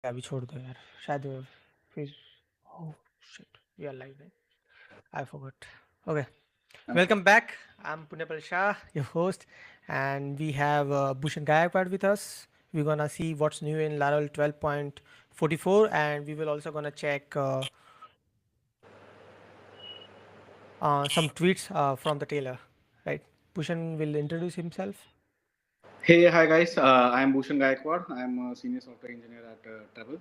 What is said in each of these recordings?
अभी छोड़ दो यार शायद फिर oh shit we are live right? I forgot. Okay, Okay. welcome back. I'm Punepal Shah, your host, and we have Bhushan Gaikwad with us. We're gonna see what's new in Laravel 12.44, and we will also gonna check some tweets from the tailor. Right? Bhushan will introduce himself. Hey, hi guys. I'm Bhushan Gaikwad. I'm a senior software engineer at Travel.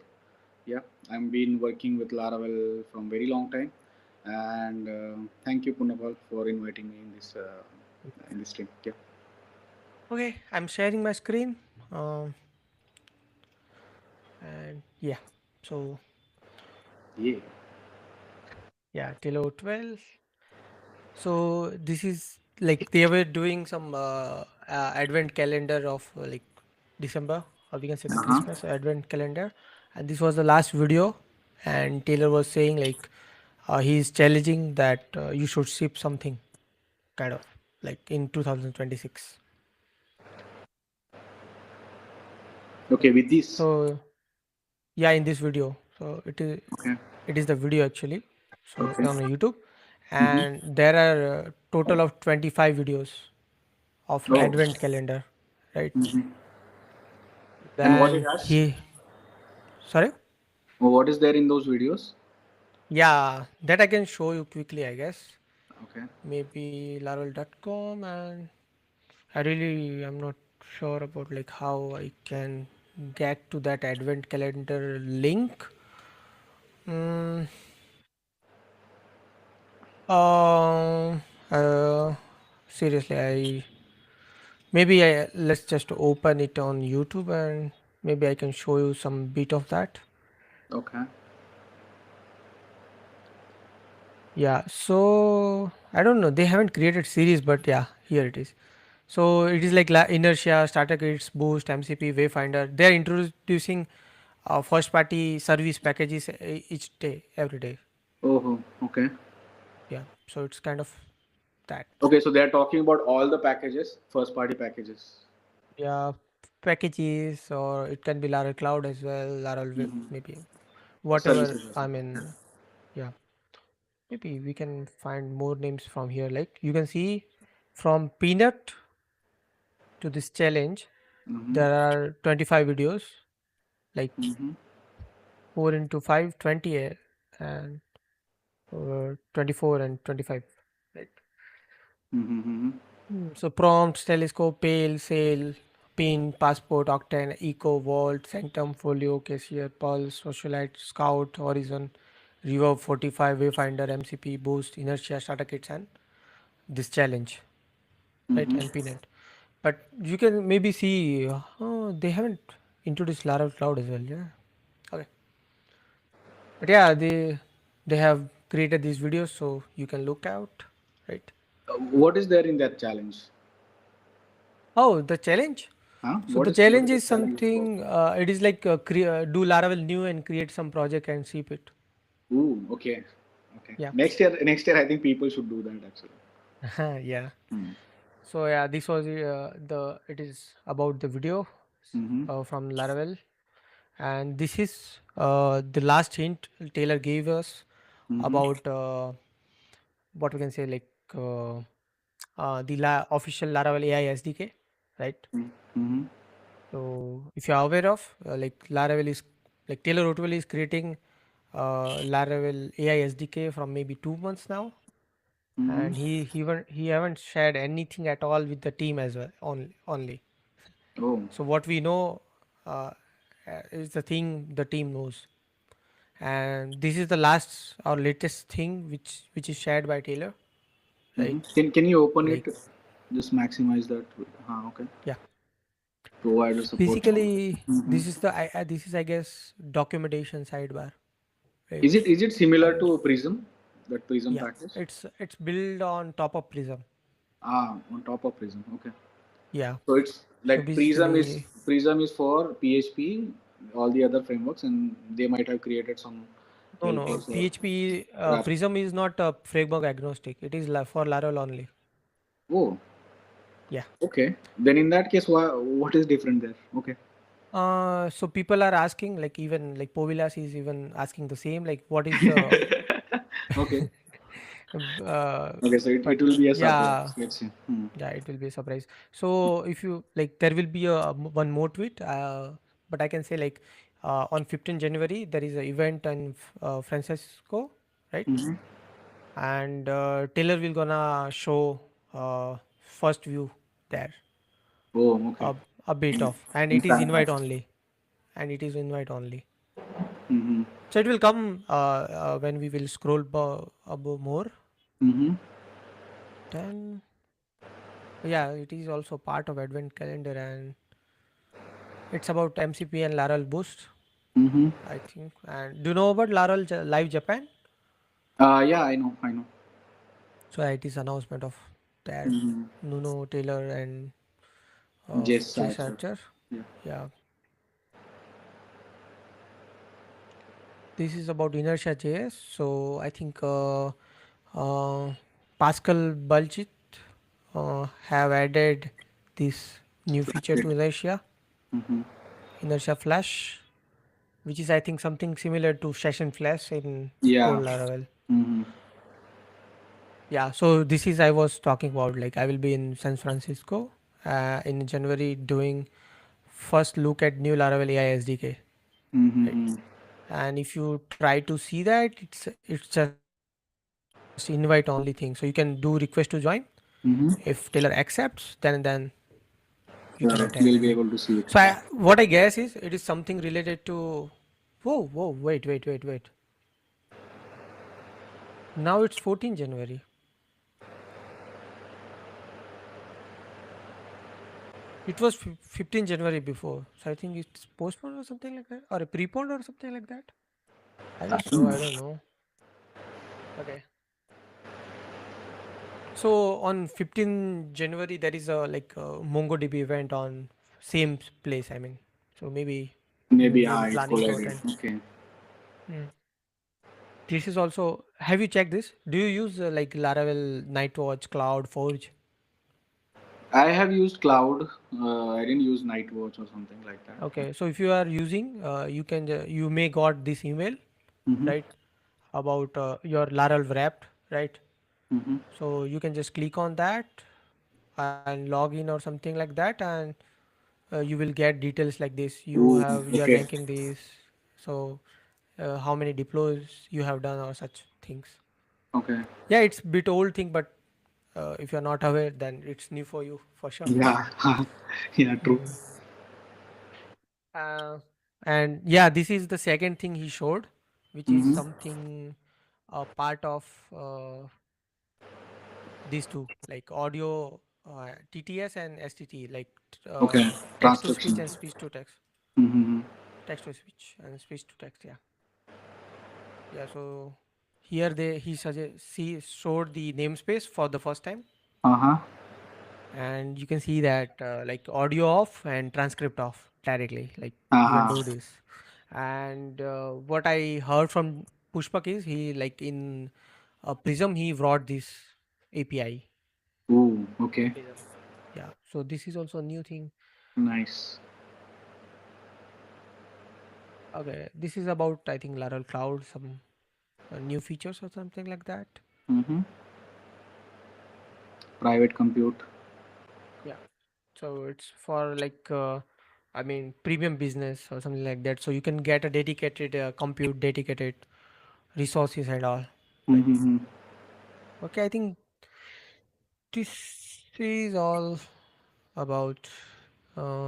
Yeah, I've been working with Laravel from very long time, and thank you Punapal for inviting me in this stream. Yeah. Okay, I'm sharing my screen. Um, and yeah, so Yeah. yeah, Tailor 12. So this is like they were doing some advent calendar of like December, or we can say the Uh huh. Christmas advent calendar, and this was the last video. And Taylor was saying like he's challenging that you should ship something kind of like in 2026. Okay, with this. So yeah, in this video, so Okay. it is the video actually. So Okay. on YouTube, Mm-hmm. and there are total of 25 videos of Oh. advent calendar, right? Mm-hmm. And what it Then has? he, sorry, What is there in those videos? yeah, that I can show you quickly, I guess. Okay. Maybe laravel.com, and I really am not sure about like how I can get to that advent calendar link. Mm, um, uh, seriously, let's just open it on YouTube and maybe I can show you some bit of that. Okay. Yeah, so I don't know. They haven't created series, but yeah, here it is. So it is like inertia, starter kits, boost, MCP, Wayfinder. They are introducing first party service packages each day, every day. Oh. Okay. Yeah, so it's kind of that. Okay. So they are talking about all the packages, first party packages. Yeah, packages, or it can be Laravel Cloud as well, Mm-hmm. maybe whatever. Services as I well. Okay. mean, yeah, maybe we can find more names from here. Like you can see from Peanut to this challenge, Mm-hmm. there are 25 videos, like Mm-hmm. 4 into 5, 20, and 24 and 25. Right. Mm-hmm. So prompts, telescope, pale, sail, pin, passport, octane, eco, vault, sanctum, folio, cashier, pulse, socialite, scout, horizon, reverb, 45, wayfinder, MCP, boost, inertia, starter kits, and this challenge, right? Mm-hmm. And peanut. But you can maybe see, oh, they haven't introduced Laravel Cloud as well. Yeah. Okay. But yeah, they have created these videos so you can look out, right? What is there in that challenge? Oh, the challenge. Huh? So the What challenge is the is challenge about? something. It is like do Laravel new and create some project and ship it. Ooh, okay, okay. Yeah, Next year, I think people should do that actually. yeah. Hmm. So yeah, this was the. It is about the video Mm-hmm. from Laravel, and this is the last hint Taylor gave us Mm-hmm. about what we can say like the official Laravel AI SDK, right? Mm-hmm. So if you are aware of like Laravel is like Taylor Otwell is creating Laravel AI SDK from maybe 2 months now, Mm-hmm. and he haven't shared anything at all with the team as well only. Oh. So what we know uh, is the thing the team knows, and this is the last or latest thing which is shared by Taylor, Mm-hmm. right? Can you open Like it? Just maximize that. Okay. yeah, Provider support. basically Mm-hmm. this is I guess documentation sidebar, right? Is it similar And to Prism? That Prism yeah, package? it's built on top of Prism. Ah, on top of Prism. Okay. Yeah. So it's So like basically, Prism is for PHP, all the other frameworks, and they might have created some no, helpers or PHP wrap. Prism is not a framework agnostic. It is for Laravel only. Oh, Yeah. okay. Then in that case, what is different there? Okay. So people are asking, like even like Povilas is even asking the same, like what is the Okay. uh, Okay. So it but will be a yeah, surprise. Let's see. Hmm. yeah, it will be a surprise. So if you like, there will be a one more tweet, but I can say like on 15 January there is an event in Francisco, right? Mm-hmm. And Taylor will gonna show first view there, Oh, okay. a, a bit of, and In it is invite sandbox. only, and it is invite only. Mm-hmm. So it will come when we will scroll above more. Mm-hmm. Then yeah, it is also part of Advent calendar, and it's about MCP and Laravel Boost, Mm-hmm. I think. And do you know about Laravel Live Japan? Yeah, I know. I know. So it is announcement of their Mm-hmm. Nuno Taylor and Yes, Jay Archer. Archer. Yeah. Yeah, this is about Inertia JS. So I think uh, Pascal Balchit have added this new feature Flashlight. to Inertia, Mm-hmm. Inertia Flash, which is I think something similar to Session Flash in core Yeah. Laravel. Mm-hmm. Yeah, so this is I was talking about. Like I will be in San Francisco in January doing first look at new Laravel AI SDK, right? Mm-hmm. And if you try to see that, it's just invite only thing. So you can do request to join. If Taylor Mm-hmm. accepts, then you can attend. I Sure. mean, We'll be able to so see it. what I guess is it is something related to. Whoa, wait. Now it's 14 January. It was 15 January before. So I think it's postponed or something like that. Or a preponed or something like that. I I guess don't so. know. I don't know. Okay. So on 15 January, there is a like a MongoDB event on same place. I mean, so maybe Maybe they'll it planning to collided. attend. Okay. Hmm. This is also. Have you checked this? Do you use like Laravel, Nightwatch, Cloud, Forge? I have used cloud. I didn't use Nightwatch or something like that. Okay. So if you are using, you can you may got this email, Mm-hmm. right, about your Laravel wrapped, right? Mm-hmm. So you can just click on that and log in or something like that, and you will get details like this. Ooh, You are okay. ranking these, so how many deploys you have done or such things. Okay. Yeah, it's bit old thing, but if you're not aware, then it's new for you for sure. Yeah. Yeah, true. Mm. Uh, and yeah, this is the second thing he showed, which is Mm-hmm. something part of these two, like audio, TTS and STT, like uh, Okay. text to speech Transcription. and speech to text, Mm-hmm. text to speech and speech to text. Yeah, yeah. So here he showed the namespace for the first time, Uh-huh. and you can see that like audio off and transcript off directly. Like you can Uh-huh. do this. And what I heard from Pushpak is he like in Prism he brought this API Ooh, in okay. Prism. Yeah. So this is also a new thing. Nice. Okay. This is about I think Laravel Cloud, some new features or something like that. Mm-hmm. Private compute. Yeah. So it's for like I mean premium business or something like that. So you can get a dedicated compute, dedicated resources and all, right? Mm-hmm. Okay, I think this is all about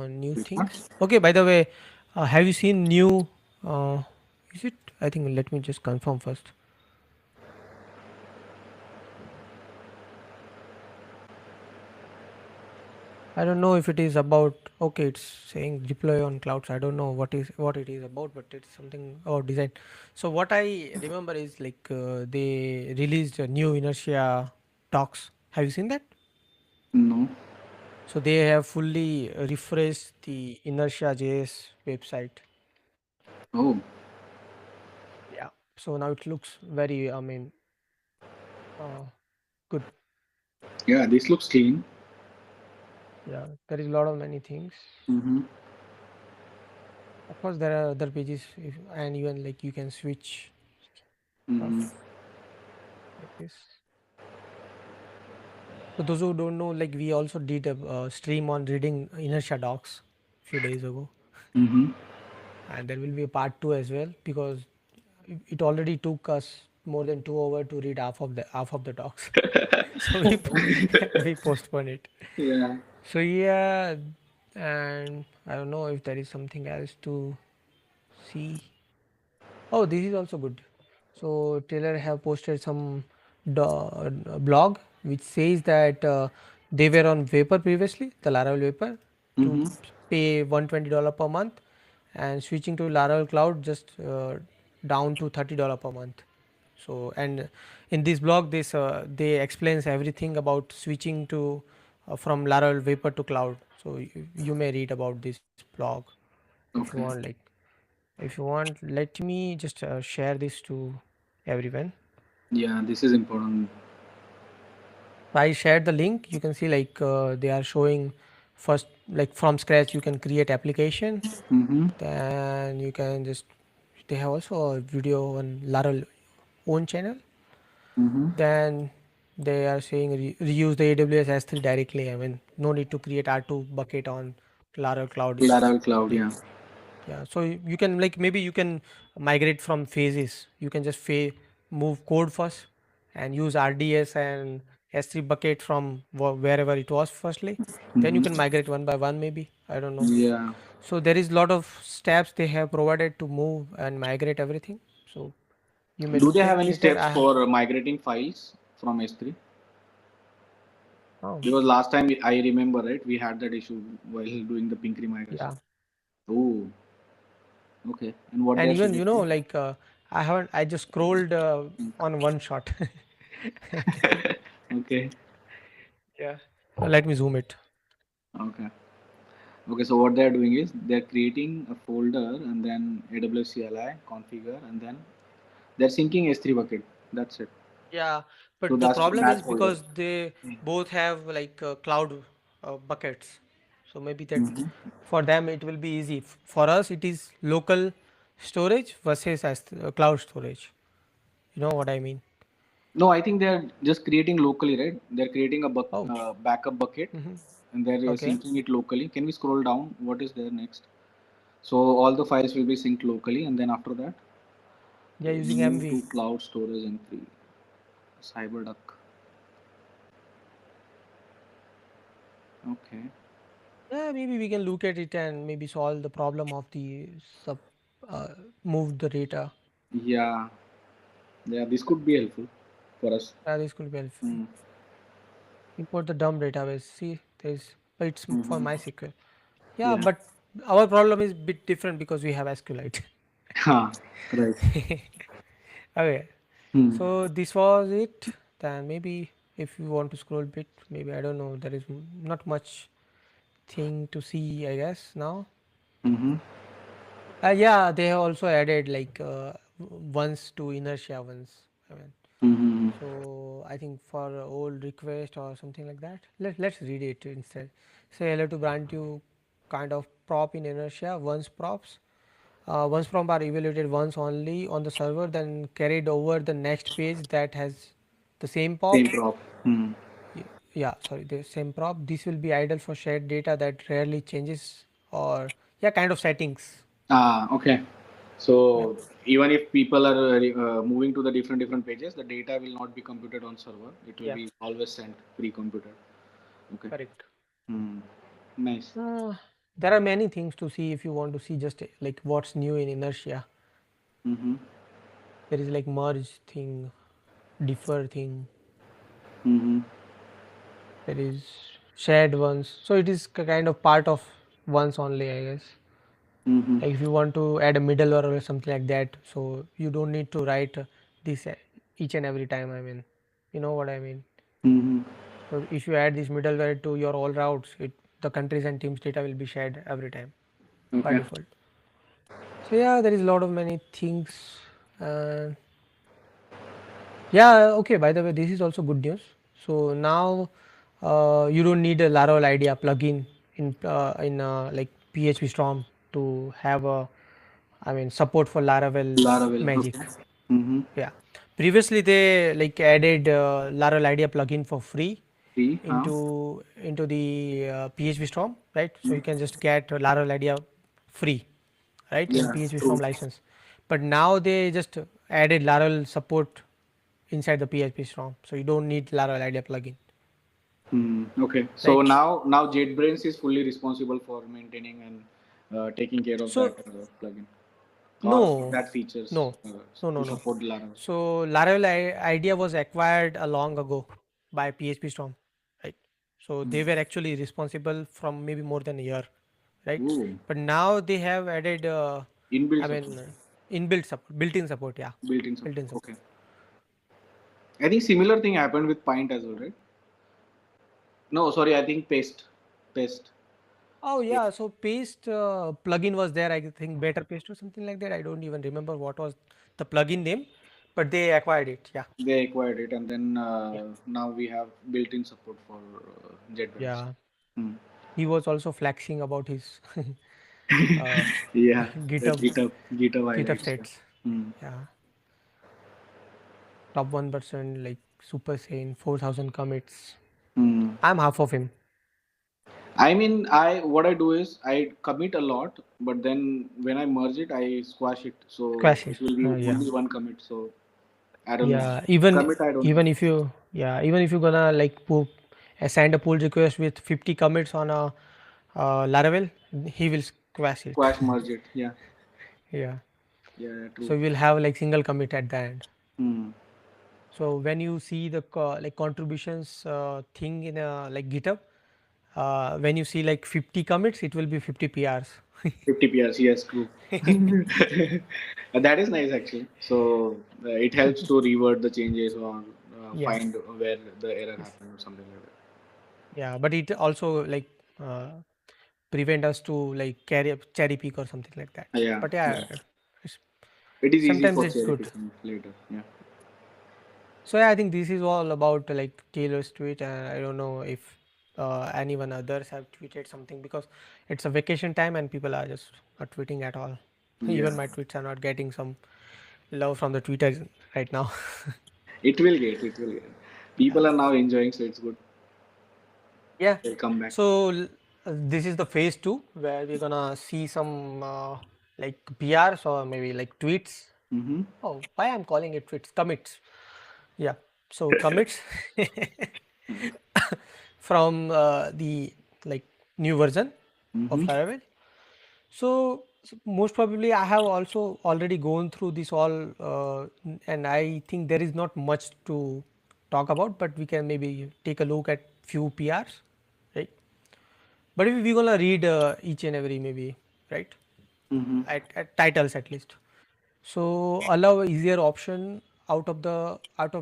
new Which one? things. Okay, by the way, have you seen new? Uh, is it? I think let me just confirm first. I don't know if it is about. Okay, it's saying deploy on clouds. I don't know what it is about, but it's something about design. So what I remember is like they released a new Inertia talks. Have you seen that? No. So they have fully refreshed the Inertia JS website. Oh, Yeah. So now it looks very, I mean, good. yeah, this looks clean. Yeah. There is a lot of many things. Mm-hmm. Of course, there are other pages, and even like you can switch Mm-hmm. stuff like this. So those who don't know, like we also did a stream on reading inertia docs a few days ago, Mm-hmm. and there will be a part two as well because it already took us more than 2 hours to read half of the docs, so we postponed it. Yeah. So yeah, and I don't know if there is something else to see. Oh, this is also good. So Taylor have posted some blog which says that they were on Vapor previously, the Laravel Vapor, to Mm-hmm. pay $120 per month, and switching to Laravel Cloud just down to $30 per month. So and in this blog, this they explains everything about switching to from Laravel Vapor to cloud. So you may read about this blog if you Okay. want. Like if you want, let me just share this to everyone. Yeah, this is important. I shared the link. You can see like they are showing first like from scratch you can create application. Mm-hmm. Then you can just they have also a video on Laravel own channel. Mm-hmm. Then they are saying reuse the AWS S3 directly. I mean, no need to create R2 bucket on Laravel Cloud. It's Laravel Cloud, like yeah. yeah. So you can like maybe you can migrate from phases. You can just move code first and use RDS and S3 bucket from wherever it was firstly. Then you Mm-hmm. can migrate one by one maybe. I don't know. Yeah. So there is lot of steps they have provided to move and migrate everything. So you may Do they look have at any later. steps I have for migrating files from S3? oh Because last time I remember, right, we had that issue while doing the Pinkri migration. yeah. Oh, okay. And what And they're even suggesting? I haven't I just scrolled on one shot. Okay. Yeah. Let me zoom it. Okay. Okay. So what they're doing is they're creating a folder and then AWS CLI configure and then they're syncing S3 bucket. That's it. Yeah, So but the that's problem is that folder. because they both have like cloud buckets. So maybe that Mm-hmm. for them it will be easy. For us, it is local storage versus cloud storage. You know what I mean? No, I think they're just creating locally, right? They're creating a Oh, backup bucket mm-hmm. and they're Okay. syncing it locally. Can we scroll down? What is there next? So all the files will be synced locally, and then after that, They are using move MV. to cloud storage and free. CyberDuck. Okay. Yeah, maybe we can look at it and maybe solve the problem of the sub uh, move the data. Yeah. Yeah. This could be helpful for us. Yeah, this could be helpful. Mm. Import the dump database. See, there's but it's for Mm-hmm. MySQL. Yeah, Yeah. but our problem is bit different because we have SQLite. Ha. Right. Okay, Hmm. so this was it. Then maybe if you want to scroll bit, maybe I don't know. There is not much thing to see, I guess now. Mm-hmm. Yeah, they have also added like once to inertia once. I mean, Mm-hmm. so I think for old request or something like that. Let's read it instead. Say hello to grant you kind of prop in inertia once props. Once prompt are evaluated once only on the server, then carried over the next page that has the same Same prop. prop. Hmm. Yeah, sorry, the same prop. This will be idle for shared data that rarely changes, or yeah, kind of settings. Ah. Okay. Yeah, So even if people are moving to the different pages, the data will not be computed on server. It will yeah, be always sent pre-computed. Okay. correct. Hmm. Nice. Uh, there are many things to see if you want to see just like what's new in inertia. Mm-hmm. There is like merge thing, defer thing. Mm-hmm. There is shared ones. So it is kind of part of ones only, I guess. Mm-hmm. Like if you want to add a middleware or something like that, so you don't need to write this each and every time. I mean, you know what I mean. Mm-hmm. So if you add this middleware to your all routes, the countries and teams data will be shared every time by Okay. default. So yeah, there is a lot of many things. And yeah, okay. By the way, this is also good news. So now you don't need a Laravel IDEA plugin in like PHP Storm to have a I mean support for Laravel Laravel. Magic. Okay. Mm-hmm. Yeah. Previously they like added Laravel IDEA plugin for free Free. Huh? into the PHP Storm, right? So you can just get Laravel IDEA free, right, in Yeah. PHP True. Storm license. But now they just added Laravel support inside the PHP Storm, so you don't need Laravel IDEA plugin, Hmm. Okay. So right? now JetBrains is fully responsible for maintaining and taking care of So that plugin or no, that features no, no, to no, no. support Laravel. So Laravel IDEA was acquired a long ago by PHP Storm, right? So they were actually responsible from maybe more than a year, right? Ooh. But now they have added, Inbuilt I support. mean, inbuilt support, built-in support, yeah, Built-in built-in support. support. Okay. I think similar thing happened with Pint as well, right? No, sorry. I think Paste. Paste. Oh yeah, so paste plugin was there. I think better paste or something like that. I don't even remember what was the plugin name, but they acquired it. Yeah, They acquired it, and then yeah, now we have built-in support for JetBrains. yeah. Hmm. He was also flexing about his uh, Yeah, the GitHub GitHub GitHub highlights. Yeah. stats. Hmm. Yeah, top 1%, like super sane, 4,000 commits. Hmm. I'm half of him. I mean, I what I do is I commit a lot, but then when I merge it, I squash it, so Crash it. it will be Yeah, only one commit. So I don't know. yeah. Even Commit, I don't have. even if you yeah even if you're gonna like send a pull request with 50 commits on a Laravel, he will squash it. Squash merge it. Yeah, Yeah. yeah, So true. you will have like single commit at the end. Hmm. So when you see the like contributions thing in like GitHub, when you see like 50 commits, it will be 50 PRs. 50 PRs, yes, true. That is nice actually. So it helps to revert the changes or Yeah. find where the error happened or something like that. Yeah, but it also like prevent us to like carry up cherry pick or something like that. Yeah, But yeah. yeah, it's, It is easy sometimes for it's cherry good. picking later. Yeah. So yeah, I think this is all about like Taylor's tweet, and I don't know if anyone others have tweeted something because it's a vacation time and people are just not tweeting at all. Yeah. Even my tweets are not getting some love from the Twitter right now. It will get. It will get. Yeah. People are now enjoying, so it's good. Yeah. They'll come back. So this is the phase two where we're gonna see some like PRs or maybe like tweets. Mm-hmm. Oh, why I'm calling it tweets? Commits. Yeah. So commits from the like new version of Mm-hmm. Laravel. So most probably I have also already gone through this all, and I think there is not much to talk about, but we can maybe take a look at few PRs, right? But if we're gonna read each and every maybe, right? Mm-hmm. At titles at least. So allow easier option out of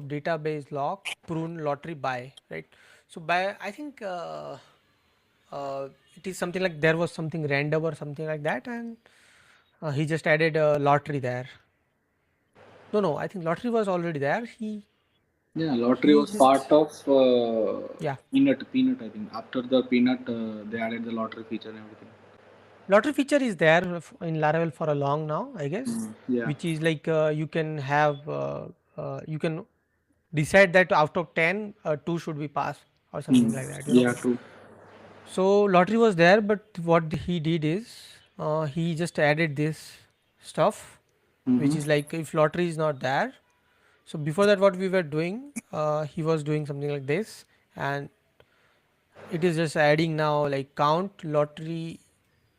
database lock prune lottery by, right? So by I think it is something like there was something random or something like that, and he just added a lottery there. No, no, I think lottery was already there. Yeah, lottery He was just part of yeah, Peanut. I think after the Peanut, they added the lottery feature and everything. lottery feature is there in Laravel for a long now, I guess, Yeah. which is like you can have you can decide that out of 10 2 should be passed or something like that, you know. Yeah, true. So lottery was there, but what he did is he just added this stuff, which Mm-hmm. is like if lottery is not there. So before that, what we were doing, he was doing something like this, and it is just adding now like count lottery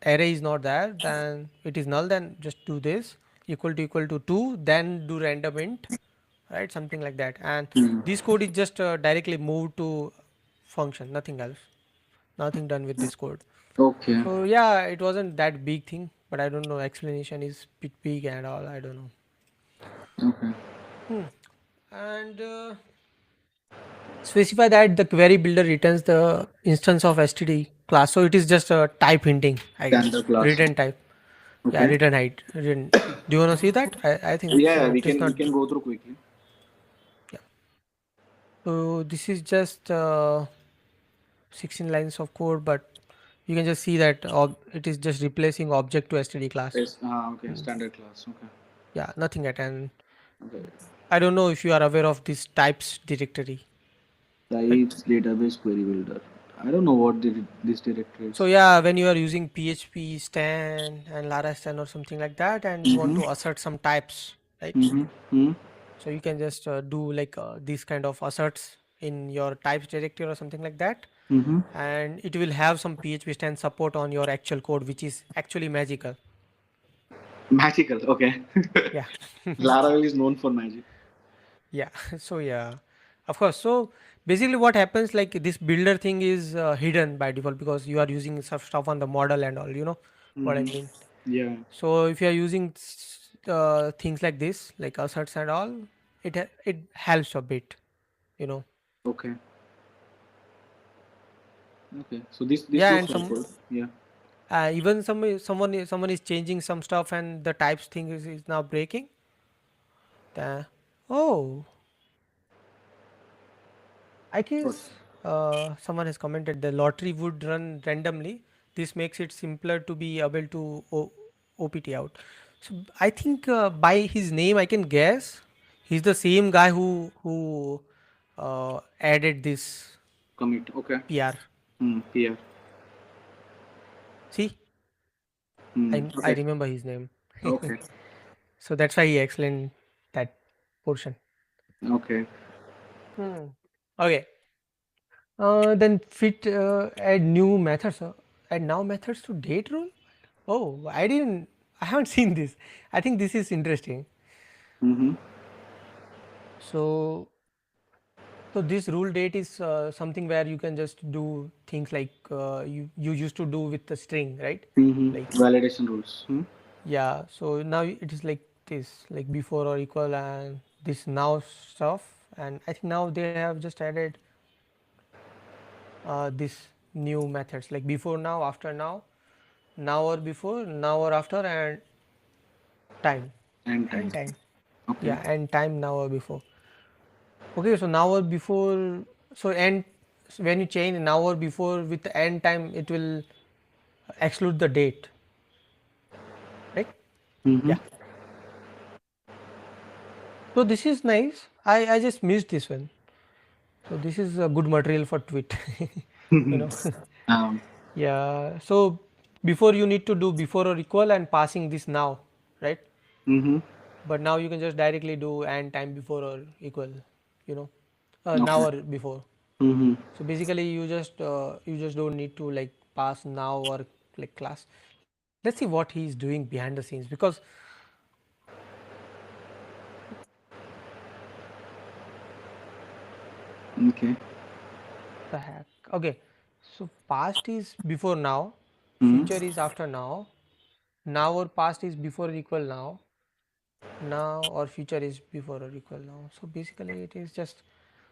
array is not there, then it is null. Then just do this equal to 2, then do random int, right? Something like that. And Mm. this code is just directly moved to function, nothing else, nothing done with this code. Okay. So yeah, it wasn't that big thing, but I don't know. Explanation is bit big and all. I don't know. Okay. Hmm. And specify that the query builder returns the instance of std class. So it is just a type hinting, I guess. Standard class. Return type. Yeah, Okay. return height. Return. Do you want to see that? I think Yeah, so. we It is can not. go through quickly. Yeah. So this is just 16 lines of code, but You can just see that it is just replacing object to std class. Yes. Okay. And Standard class. Okay. yeah, nothing at. And Okay. I don't know if you are aware of this types directory, right? Types database query builder. I don't know what this directory So is. yeah, when you are using PHP stan and Lara stan or something like that, and you want Mm-hmm. to assert some types, right? Mm-hmm. Mm-hmm. So you can just do like these kind of asserts in your types directory or something like that, Mm-hmm. and it will have some PHP stan support on your actual code, which is actually magical. Magical. Okay. Yeah. Laravel is known for magic. Yeah. So yeah, of course. So basically what happens, like this builder thing is hidden by default because you are using stuff on the model and all, you know what I Mm-hmm. mean. Yeah. So if you are using things like this, like asserts and all, it helps a bit, you know. Okay. Okay. So this Yeah, looks and some helpful. Yeah. even someone is changing some stuff and the types thing is now breaking. Oh, I What? guess someone has commented the lottery would run randomly. This makes it simpler to be able to OPT out. So I think by his name I can guess he's the same guy who added this Commit. Okay. PR. PR. See, I Okay. remember his name. Okay. So that's why he explained that portion. Okay. Hmm. Okay. Then fit add new methods. Add now methods to date rule. Oh, I didn't. I haven't seen this. I think this is interesting. Mm-hmm. So, so this rule date is something where you can just do things like you used to do with the string, right? Mm-hmm. Like Validation rules. Hmm? yeah. So now it is like this, like before or equal and this now stuff. And I think now they have just added this new methods like before now, after now, now or before, now or after, and time And time. and time. Okay. Yeah, and time now or before. Okay, so now or before, so and so when you change now or before with the end time, it will exclude the date, right? Mm-hmm. Yeah. So this is nice. I just missed this one. So this is a good material for tweet, you know. Um, Yeah. So before you need to do before or equal and passing this now, right? mm-hmm. But now you can just directly do and time before or equal, you know, now Okay. or before. Mm-hmm. So basically you just don't need to like pass now or like class. Let's see what he's doing behind the scenes because Okay. the heck. Okay, so past is before now, future Mm-hmm. is after now or past is before or equal now or future is before or equal now. So basically it is just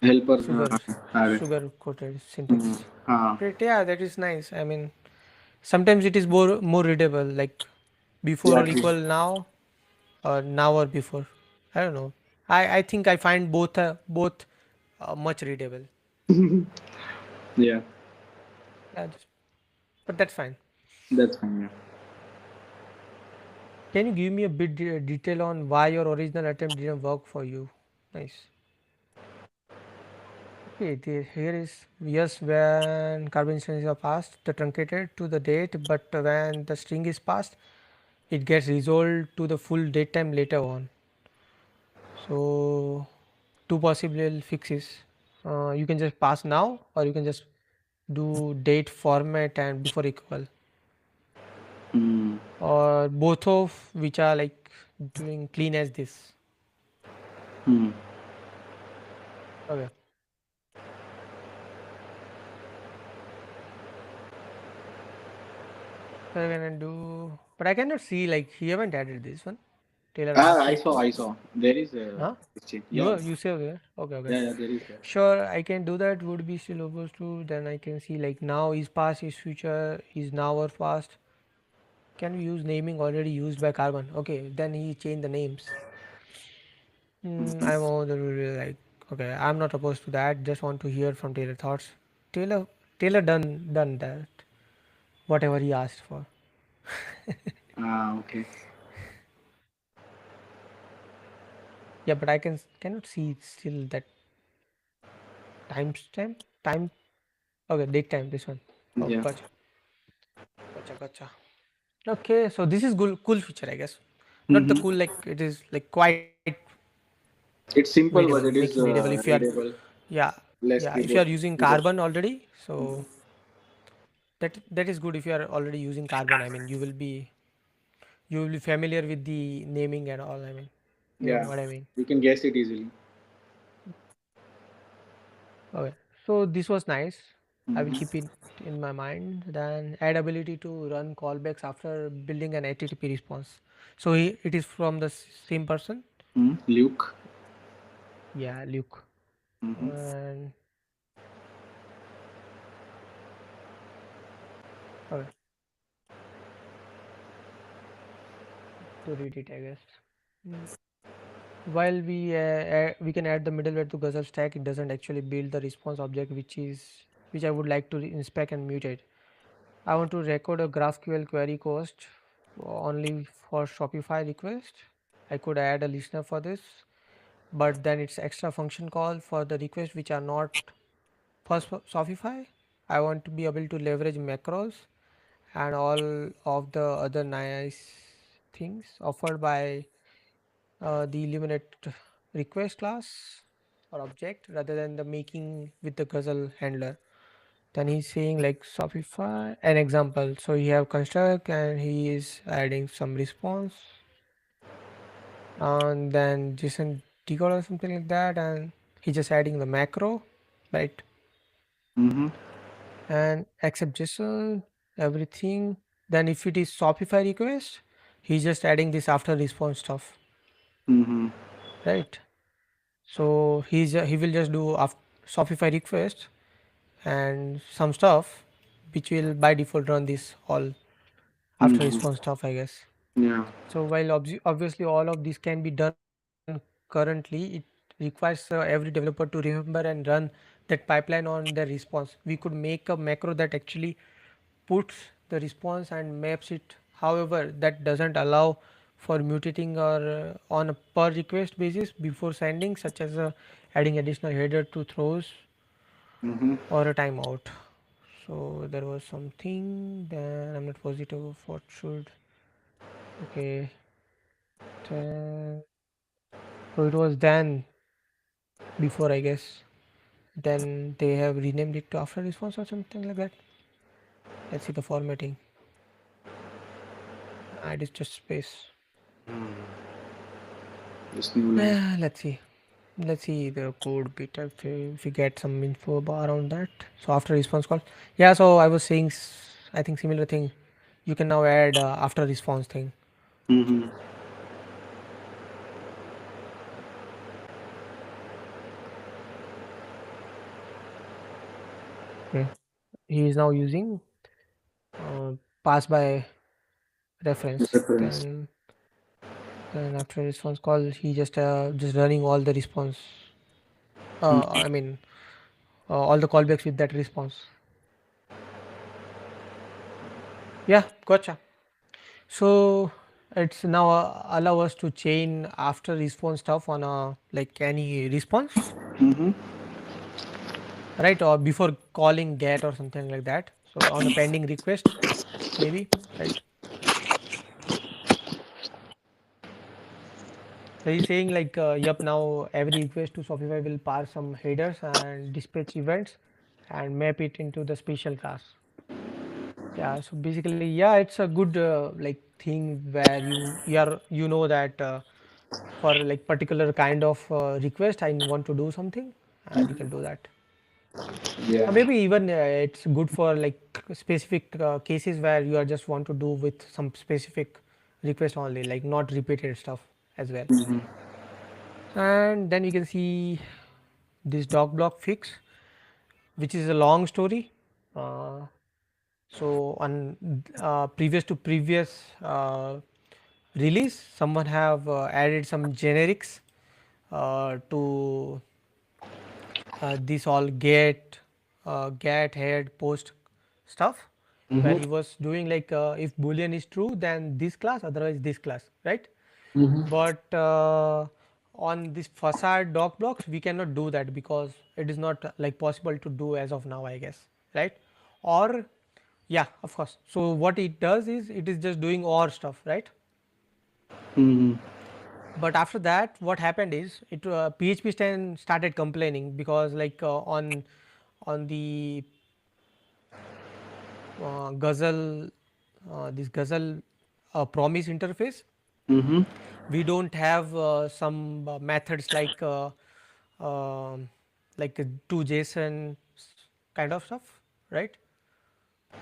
Helper sugar added. sugar coated Mm-hmm. syntax. Ah. But yeah, that is nice. I mean, sometimes it is more readable, like before Yeah. or equal now or now or before. I don't know. I think I find both much readable. Yeah. Yeah, but that's fine. That's fine. Yeah. Can you give me a bit detail on why your original attempt didn't work for you? Nice. Okay, here is yes when carbon strings are passed, the truncated to the date, but when the string is passed, it gets resolved to the full date time later on. So two possible fixes. You can just pass now, or you can just do date format and before equal, Mm. or both of which are like doing clean as this. Mm. Okay. So I can do, but I cannot see like he haven't added this one. Taylor Ah, asked I me saw. to. I saw. There is a Huh? exchange. You Yeah. you say okay. Okay, okay. Yeah. Yeah. There is that. Sure, I can do that. Would be still opposed to. Then I can see like now is past, is future, is now or past. Can we use naming already used by Carbon? Okay, then he changed the names. I'm all the really like okay. I'm not opposed to that. Just want to hear from Taylor thoughts. Taylor Taylor done that. whatever he asked for. Okay. Yeah, but I cannot see still that timestamp time. Okay, date time. This one. Oh, Yeah. gotcha, gotcha. Okay, so this is cool feature, I guess. Not the Mm-hmm. cool like it is like quite It's simple, readable, but it is making readable. If you are, readable, yeah, less yeah, if you are keyboard. using keyboard. Carbon already, so that is good. If you are already using Carbon, I mean, you will be familiar with the naming and all. I mean, you know Yeah, what I mean. you can guess it easily. Okay, so this was nice. I will keep Mm-hmm. it in my mind. Then add ability to run callbacks after building an HTTP response. So it is from the same person. Luke. Yeah, Luke. Mm-hmm. And okay, to read it, I guess. Mm. While we can add the middleware to Guzzle stack, it doesn't actually build the response object, which I would like to inspect and mutate. I want to record a GraphQL query cost only for Shopify request. I could add a listener for this, but then it's extra function call for the requests which are not for Shopify. I want to be able to leverage macros and all of the other nice things offered by the Illuminate request class or object rather than the making with the Guzzle handler. Then he's saying like Shopify an example. So you have construct and he is adding some response and then JSON decode or something like that, and he's just adding the macro, right? Mm-hmm. And accept JSON everything. Then if it is Shopify request, he's just adding this after response stuff, Mm-hmm. right? So he will just do Shopify request and some stuff which will by default run this all after Mm-hmm. response stuff, I guess. Yeah. So while obviously all of this can be done currently, it requires every developer to remember and run that pipeline on their response. We could make a macro that actually puts the response and maps it. However, that doesn't allow for mutating or on a per request basis before sending, such as adding additional header to throws Mm-hmm. or a timeout. So there was something. Then I'm not positive of what should. Okay. Then, so it was then before, I guess. Then they have renamed it to after response or something like that. Let's see the formatting. It is just space. This new line. Let's see. Let's see the code bit if we get some info around that. So after response call, yeah. So I was saying, I think similar thing. You can now add after response thing. Mm-hmm. Okay. He is now using pass by reference. Reference. Then after response call, he just running all the response. I mean all the callbacks with that response. Yeah, gotcha. So it's now allow us to chain after response stuff on a like any response, Mm-hmm. right? Or before calling get or something like that. So on a pending request, maybe, right? So he's saying like, yep, now every request to Shopify will parse some headers and dispatch events and map it into the special class. Yeah, so basically, yeah, it's a good like thing where you know that for like particular kind of request I want to do something and you can do that. Yeah. Maybe even it's good for like specific cases where you are just want to do with some specific request only, like not repeated stuff as well. Mm-hmm. And then you can see this dog block fix, which is a long story. Uh, so on previous to previous release, someone have added some generics to this all get head post stuff, where Mm-hmm. he was doing like if boolean is true then this class, otherwise this class, right? Mm-hmm. But on this facade doc blocks we cannot do that because it is not like possible to do as of now, I guess, right? Or yeah, of course. So what it does is it is just doing or stuff, right? Mm-hmm. But after that what happened is it php started complaining because like on the Guzzle, this Guzzle promise interface, Mm-hmm. we don't have some methods um, like to JSON kind of stuff, right?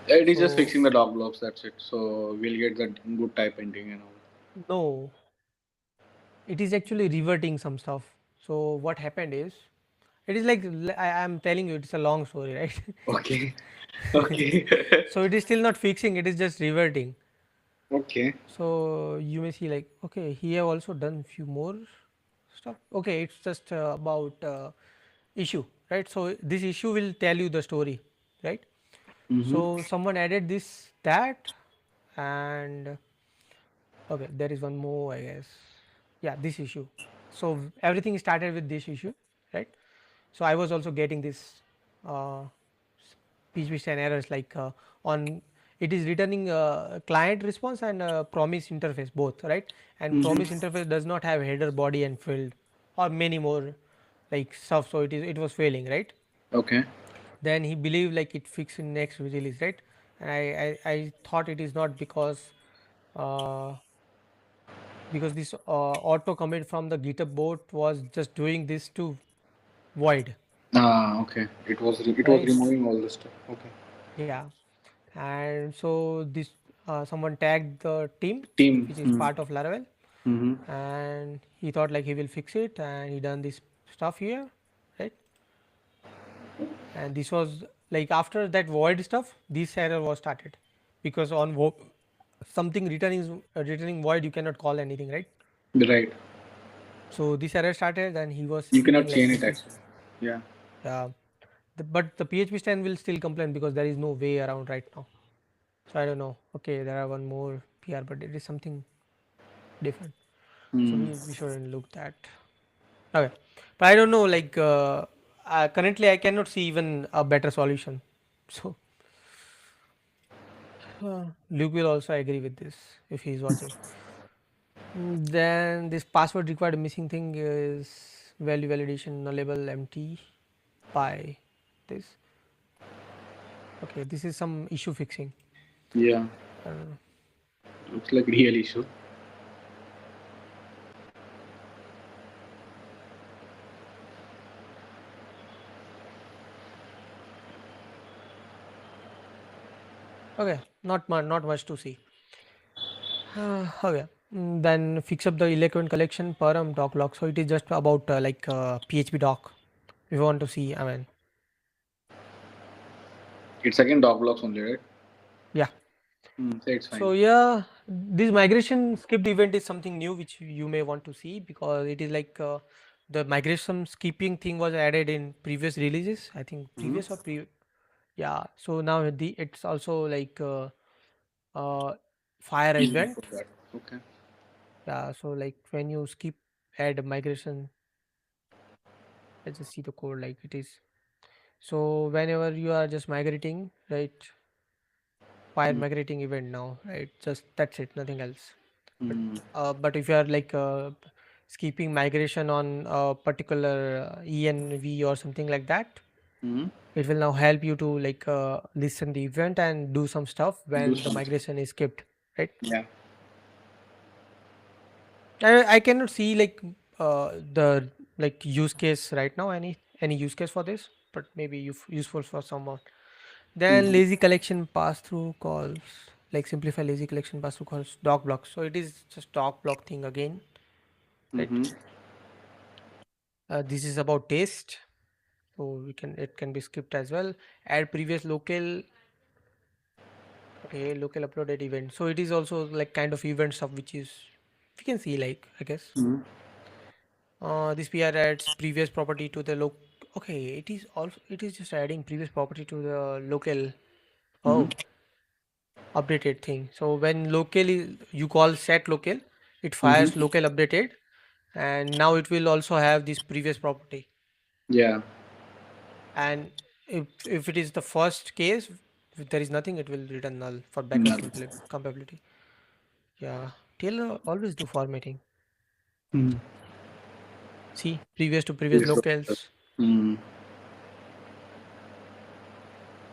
It is just So fixing the dog blocks. That's it. So we'll get the good type ending and all. no, it is actually reverting some stuff. So what happened is, it is like I am telling you, it's a long story, right? Okay. Okay. So it is still not fixing; it is just reverting. Okay. So you may see like, okay, he have also done few more stuff. Okay, it's just about issue, right? So this issue will tell you the story, right? Mm-hmm. So someone added this, that, and okay, there is one more, I guess. Yeah, this issue. So everything started with this issue, right? So I was also getting this uh, PHP and errors like on it is returning client response and promise interface both, right? And promise Mm-hmm. interface does not have header, body, and field or many more like stuff. So it was failing, right? Okay. Then he believed like it fixed in next release, right? And I thought it is not uh, because this auto commit from the GitHub bot was just doing this to void, Ah, okay. It was right? removing all the stuff. Okay. Yeah, and so this someone tagged the team Team. which is Mm. part of Laravel, Mm-hmm. and he thought like he will fix it, and he done this stuff here, right? And this was like after that void stuff, this error was started because on something returning void, you cannot call anything, right? Right. So this error started, and he was You thinking cannot like chain it this is actually. Yeah. uh, but the PHP stand will still complain because there is no way around right now. So I don't know. Okay, there are one more PR, but it is something different. So Mm. we shouldn't look that. Okay, but I don't know. Like currently, I cannot see even a better solution. So Luke will also agree with this if he is watching. Then this password required missing thing is value validation nullable empty by this. Okay, this is some issue fixing. Yeah. Uh, Looks like real issue. okay, not much to see. Okay. Then fix up the eloquent collection param doc log. So it is just about like PHP doc. If you want to see, I mean, It's again dog blocks only, right? yeah. So it's fine. So yeah, this migration skipped event is something new which you may want to see because it is like the migration skipping thing was added in previous releases. I think Mm-hmm. previous or yeah. So now it's also like uh, fire Easy event. for that. Okay. Yeah. So like when you skip add migration, let's just see the code like it is. So whenever you are just migrating, right? Fire Mm. migrating event now, right? Just that's it, nothing else. But Mm. but if you are like skipping migration on a particular env or something like that, Mm. it will now help you to like listen the event and do some stuff Do when the something. migration is skipped, right? Yeah. I cannot see like the like use case right now, any use case for this, but maybe useful for someone. Then Mm-hmm. lazy collection pass through calls, like simplify lazy collection pass through calls doc blocks. So it is just doc block thing again, right? Mm-hmm. This is about taste, so we can it can be skipped as well. Add previous local, okay, local uploaded event. So it is also like kind of event stuff which is we can see like I guess. Mm-hmm. This PR adds previous property to the loc. Okay, it is also it is just adding previous property to the local. Mm-hmm. Oh, updated thing. So when locally you call set local, it fires Mm-hmm. local updated, and now it will also have this previous property. Yeah. And if it is the first case, if there is nothing, it will return null for backward Mm. compatibility. Yeah, Taylor always do formatting. Mm. See, previous to previous Yes. locales. Mm.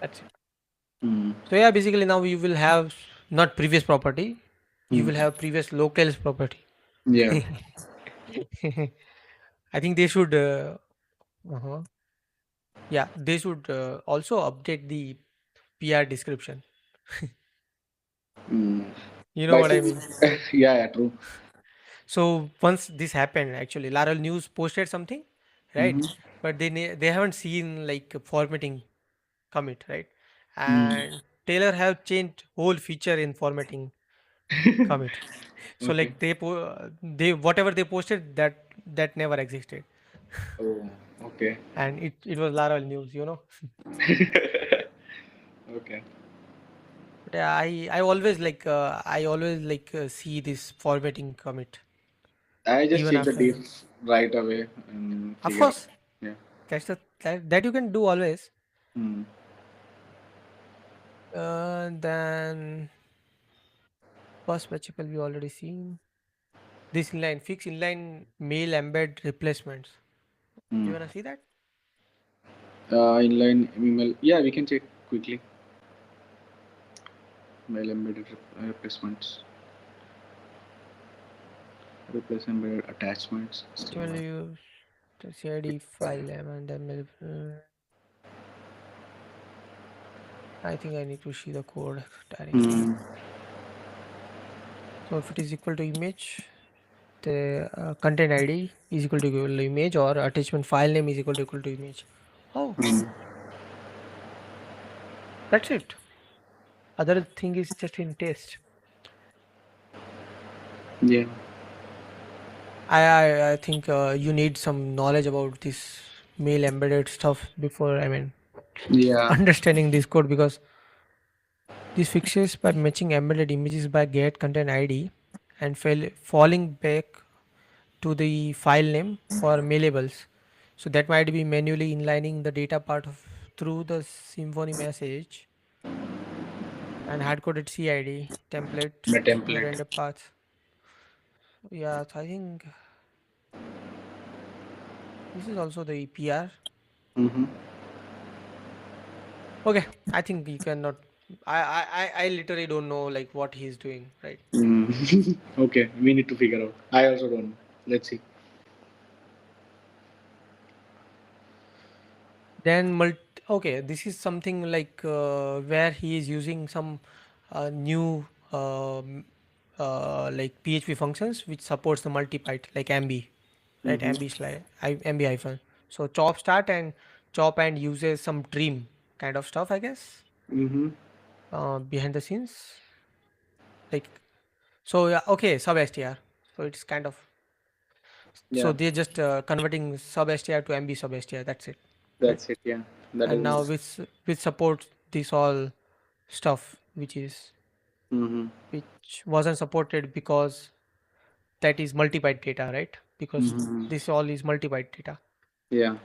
That's it. Mm. So yeah, basically now you will have not previous property, you Mm. will have previous locales property. Yeah. I think they should. Uh Yeah, they should also update the PR description. Mm. You know But I what I think, mean? yeah, yeah, true. So once this happened, actually, Laravel News posted something, right? Mm-hmm. But they haven't seen like formatting commit, right? Mm. And Taylor have changed whole feature in formatting commit. So Okay. like they whatever they posted that never existed, Oh, okay. and it was Laravel News, you know. Okay. But yeah, I always see this formatting commit I just even check the after. diff right away and Of figure out. course, Yeah. that you can do always. Mm. Then first patchable we already seen. This inline fix inline mail embed replacements. Do Mm. you wanna see that? Inline email. Yeah, we can check quickly. Mail embedded replacements. Replace embedded attachments. Still HTML not. use the CID file name and then I think I need to see the code directly. Mm. So if it is equal to image, the content ID is equal to image, or attachment file name is equal to image. Oh, Mm. that's it. Other thing is just in test. Yeah. I think you need some knowledge about this mail embedded stuff before, I mean, Yeah. understanding this code, because this fixes by matching embedded images by get content ID and falling back to the file name for mailables. So that might be manually inlining the data part of through the Symfony message and hard coded CID template The and the template. render path. Yeah, so I think this is also the PR. Mm-hmm. Okay, I think you cannot. I literally don't know like what he's doing, right? Mm. Okay, we need to figure out. I also don't know. Let's see. Then okay, this is something like where he is using some new like PHP functions which supports the multipyte like MB, right? Mm-hmm. MB slide, MB hyphen. So chop start and chop and uses some dream kind of stuff, I guess, Mm-hmm. behind the scenes. Like so, yeah, okay, sub str. So it's kind of, so Yeah, they're just converting sub str to MB sub str. That's it, right? that's it. Yeah, that And now is. with support this all stuff Mm-hmm. which wasn't supported because that is multi-byte data, right? Because Mm-hmm. this all is multi-byte data. Yeah.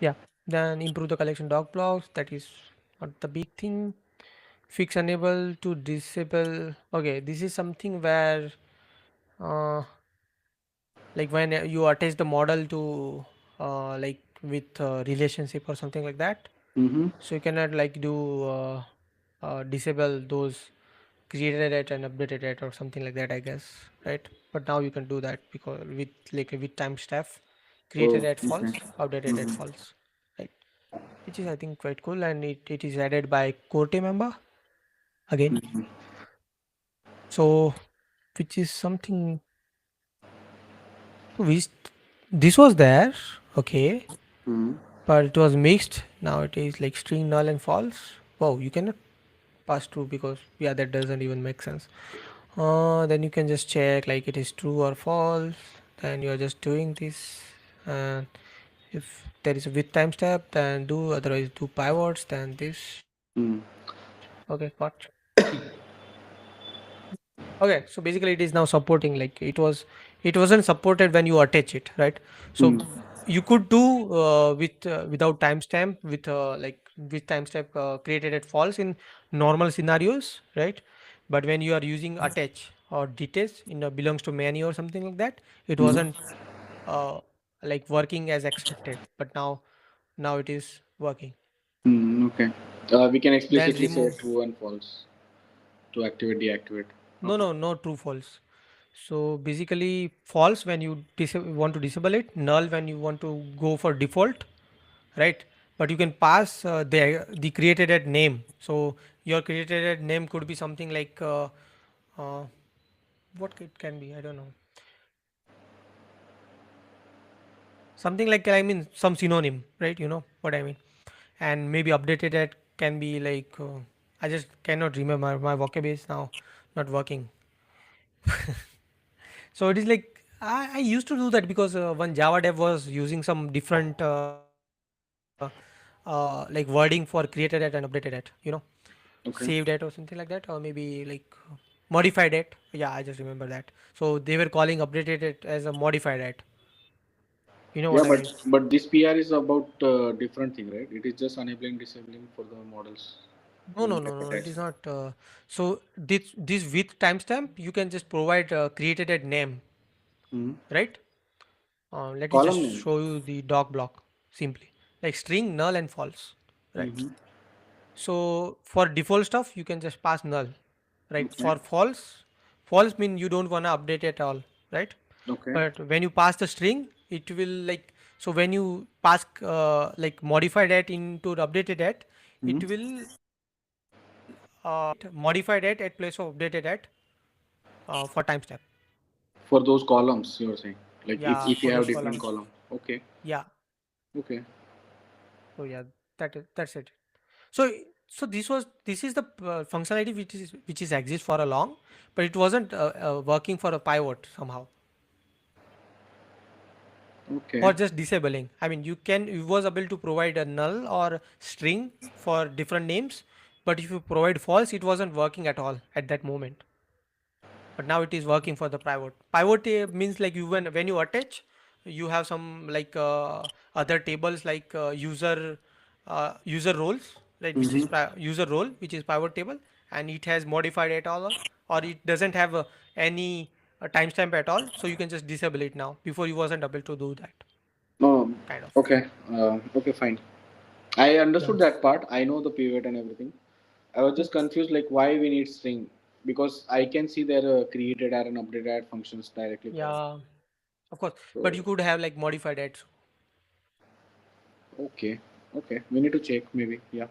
Yeah. Then improve the collection doc blocks. That is not the big thing. Fix enable to disable. Okay, this is something where uh, like when you attach the model to like with relationship or something like that, Mm-hmm. so you cannot like do disable those created it and updated it or something like that, I guess, right? But now you can do that because with like with time stuff, created Oh, at okay. false, updated at Mm-hmm. false, right? Which is I think quite cool, and it is added by core team member again. Mm-hmm. So which is something which this was there, okay, Mm-hmm. but it was mixed. Now it is like string null and false. Wow, you cannot pass through because yeah, that doesn't even make sense. Then you can just check like it is true or false. Then you are just doing this, and if there is a with timestamp, then do, otherwise do pivots, then this. Mm. Okay, got. Okay, so basically it is now supporting, like it wasn't supported when you attach it, right? So Mm. you could do with without timestamp, with timestamp created at false in normal scenarios, right? But when you are using attach or detach in a belongs to many or something like that, it Mm. wasn't uh, like working as expected. But now it is working. Mm. Okay. We can Then explicitly say remove. true and false to activate, deactivate. No, Okay. no, no, true false. So basically false when you want to disable it, null when you want to go for default, right? But you can pass the created at name. So your created at name could be something like uh, what it can be, I don't know, something like, I mean, some synonym, right? You know what I mean. And maybe updated at can be like I just cannot remember, my vocab is now not working. So it is like I used to do that because one Java dev was using some different like wording for created at and updated at, saved Okay. at or something like that, or maybe like modified at. Yeah, I just remember that. So they were calling updated it as a modified at. You know Yeah, what I mean? but this PR is about different thing, right? It is just enabling, disabling for the models No, whom no, we no, have no. It attached. is not. So this with timestamp, you can just provide created at name, Mm. right? Let me just Column name. show you the doc block simply, like string, null, and false, right? Mm-hmm. So for default stuff, you can just pass null, right? Okay. For false mean you don't wanna update at all, right? Okay. But when you pass the string, it will like, so when you pass like modified at into the updated at, Mm-hmm. it will modified at place of updated at for timestamp. For those columns, you are saying, like Yeah, if for you have those different columns. column. Okay. Yeah. Okay. So yeah, that's it. So so this is the functionality which is exist for a long, but it wasn't working for a pivot somehow, Okay. or just disabling. I mean, you was able to provide a null or string for different names, but if you provide false, it wasn't working at all at that moment. But now it is working for the pivot. Pivot means like when you attach, you have some like other tables like user roles, right? Which is Mm-hmm. user role, which is pivot table, and it has modified at all, or it doesn't have any timestamp at all. So you can just disable it now. Before you wasn't able to do that Oh, kind of. okay. Okay, fine. I Yeah. understood that part. I know the pivot and everything. I was Mm. just confused, like why we need string, because I can see their created add and updated add functions directly called. Yeah, of course. But So you could have like modified at. okay, okay, we need to check maybe. Yeah.